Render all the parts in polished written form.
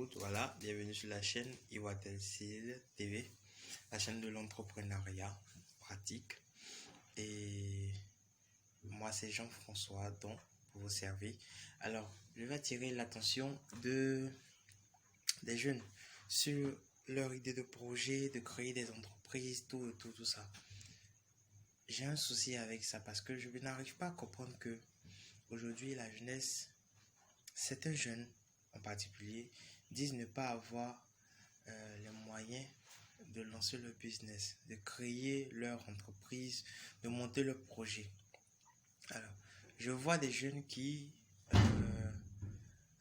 toutes, voilà, bienvenue sur la chaîne Iwatelsil TV, la chaîne de l'entrepreneuriat pratique. Et moi, c'est Jean-François, donc, pour vous servir. Alors, je vais attirer l'attention des jeunes sur leur idée de projet, de créer des entreprises, tout ça. J'ai un souci avec ça parce que je n'arrive pas à comprendre que aujourd'hui, la jeunesse, certains jeunes en particulier, disent ne pas avoir les moyens de lancer leur business, de créer leur entreprise, de monter leur projet. Alors, je vois des jeunes qui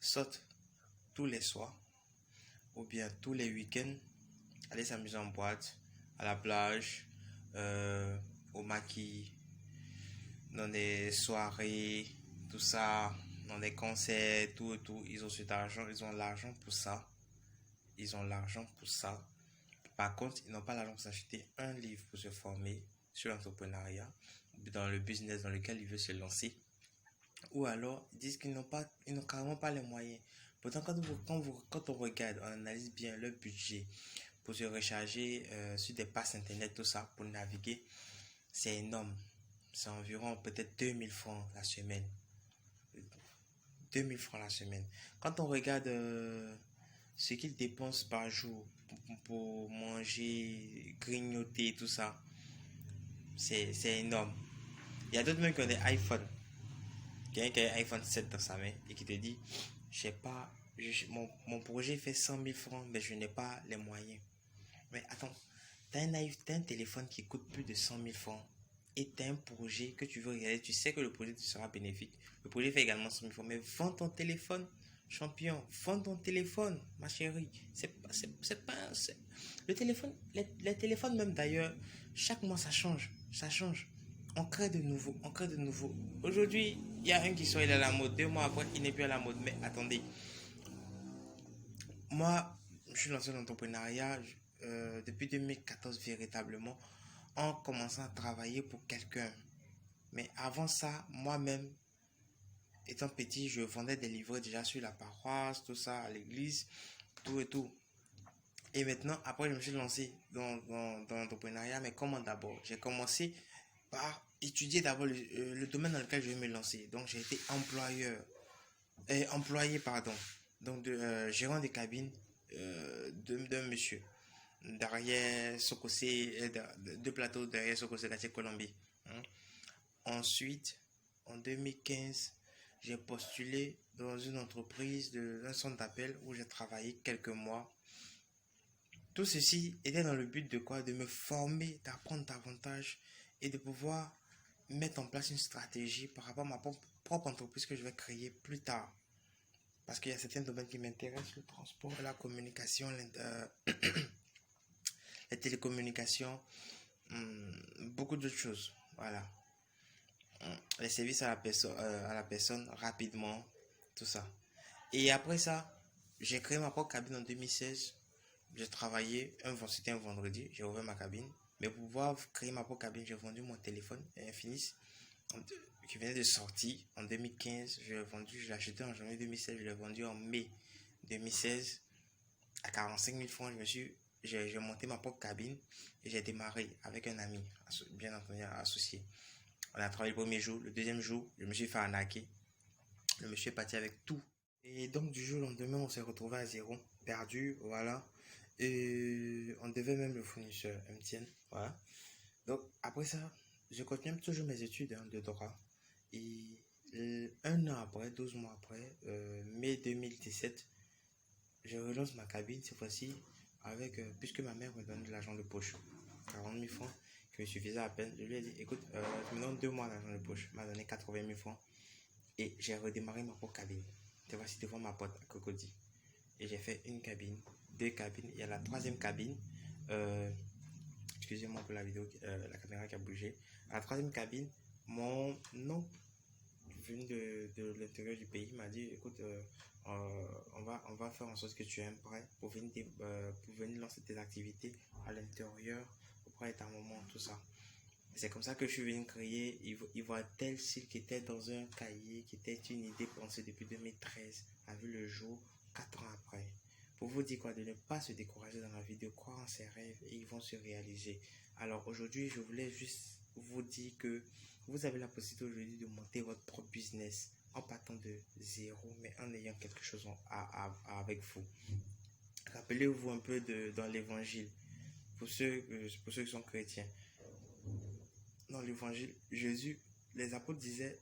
sortent tous les soirs ou bien tous les week-ends, aller s'amuser en boîte, à la plage, au maquis, dans des soirées, tout ça, dans des concerts, tout. Ils ont cet argent, ils ont l'argent pour ça. Par contre, ils n'ont pas l'argent pour s'acheter un livre pour se former sur l'entrepreneuriat, dans le business dans lequel ils veulent se lancer. Ou alors, ils disent qu'ils n'ont carrément pas les moyens. Pourtant, quand on regarde, on analyse bien leur budget pour se recharger sur des passes internet, tout ça, pour naviguer, c'est énorme. C'est environ peut-être 2000 francs la semaine. 2000 francs la semaine. Quand on regarde ce qu'ils dépensent par jour pour manger, grignoter, tout ça, c'est énorme. Il y a d'autres même qui ont des iPhones. Quelqu'un qui a un iPhone 7 dans sa main et qui te dit, je sais pas, mon projet fait 100 000 francs, mais je n'ai pas les moyens. Mais attends, t'as un téléphone qui coûte plus de 100 000 francs et t'as un projet que tu veux réaliser, tu sais que le projet te sera bénéfique. Le projet fait également 100 000 francs, mais vends ton téléphone, champion, vends ton téléphone, ma chérie. Le téléphone, les téléphones même d'ailleurs, chaque mois ça change. On crée de nouveau. Aujourd'hui, il y a un qui sort, il est à la mode. 2 mois après, il n'est plus à la mode. Mais attendez, moi, je suis lancé dans l'entrepreneuriat depuis 2014 véritablement, en commençant à travailler pour quelqu'un. Mais avant ça, moi-même, étant petit, je vendais des livrets déjà sur la paroisse, tout ça, à l'église, tout. Et maintenant, après, je me suis lancé dans l'entrepreneuriat. Mais comment d'abord? J'ai commencé par étudier d'abord le domaine dans lequel je vais me lancer. Donc, j'ai été employé, pardon. Donc, gérant de cabine d'un monsieur derrière Sokosé, deux plateaux derrière Sokosé, quartier Colombie. Ensuite, en 2015, j'ai postulé dans une entreprise, un centre d'appel où j'ai travaillé quelques mois. Tout ceci était dans le but de quoi? De me former, d'apprendre davantage et de pouvoir mettre en place une stratégie par rapport à ma propre entreprise que je vais créer plus tard. Parce qu'il y a certains domaines qui m'intéressent, le transport, la communication, les télécommunications, beaucoup d'autres choses. Voilà. Les services à la personne rapidement, tout ça. Et après ça, j'ai créé ma propre cabine en 2016. J'ai travaillé, c'était un vendredi, j'ai ouvert ma cabine. Mais pour pouvoir créer ma propre cabine, j'ai vendu mon téléphone Infinis qui venait de sortir en 2015. Je l'ai acheté en janvier 2016, je l'ai vendu en mai 2016 à 45 000 francs. J'ai monté ma propre cabine et j'ai démarré avec un ami, bien entendu associé. On a travaillé le premier jour, le deuxième jour, je me suis fait arnaquer. Le monsieur est parti avec tout. Et donc du jour au lendemain, on s'est retrouvé à zéro, perdu, voilà. Et on devait même le fournisseur MTN, voilà. Donc après ça, je continue toujours mes études de droit. Et un an après, 12 mois après, mai 2017, je relance ma cabine, cette fois-ci, puisque ma mère me donne de l'argent de poche, 40 000 francs, qui me suffisait à peine. Je lui ai dit, écoute, tu me donnes 2 mois d'argent de poche. Elle m'a donné 80 000 francs. Et j'ai redémarré ma propre cabine. Te voici devant ma porte à Cocody. Et j'ai fait une cabine, 2 cabines. Il y a la 3e cabine. Excusez-moi pour la vidéo, la caméra qui a bougé. À la 3e cabine, mon oncle venu de l'intérieur du pays m'a dit, écoute, on va faire en sorte que tu aies un prêt pour venir lancer tes activités à l'intérieur, auprès de ta maman, tout ça. C'est comme ça que je suis venu créer Iwatelsil, qui était dans un cahier, qui était une idée pensée depuis 2013, a vu le jour 4 ans après. pour vous dire quoi, de ne pas se décourager dans la vie, de croire en ses rêves et ils vont se réaliser. Alors aujourd'hui, je voulais juste vous dire que vous avez la possibilité aujourd'hui de monter votre propre business en partant de zéro, mais en ayant quelque chose avec vous. Rappelez-vous un peu dans l'évangile, pour ceux qui sont chrétiens. Dans l'évangile, Jésus, les apôtres disaient,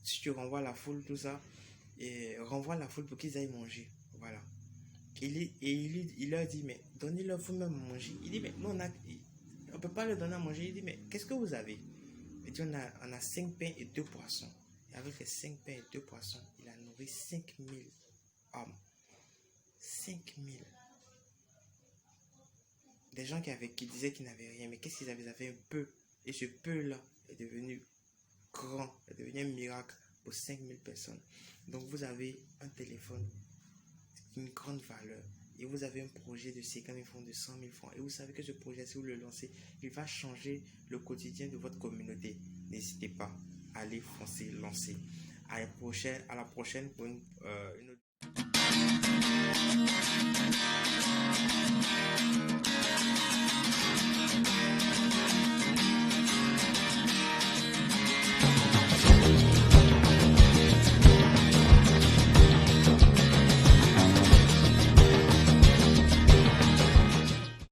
si tu renvoies la foule, tout ça, et renvoie la foule pour qu'ils aillent manger. Voilà. Il leur dit, mais donnez-leur vous-même à manger. Il dit, mais nous, on ne peut pas leur donner à manger. Il dit, mais qu'est-ce que vous avez? Il dit, on a 5 pains et 2 poissons. Et avec les 5 pains et 2 poissons, il a nourri 5000 hommes. 5000. Des gens qui disaient qu'ils n'avaient rien, mais qu'est-ce qu'ils avaient? Ils avaient un peu. Et ce peu-là est devenu grand, est devenu un miracle pour 5000 personnes. Donc vous avez un téléphone d'une grande valeur et vous avez un projet de 50 000 francs, de 100 000 francs et vous savez que ce projet, si vous le lancez, il va changer le quotidien de votre communauté. N'hésitez pas, allez foncer, lancer. À la prochaine pour une autre.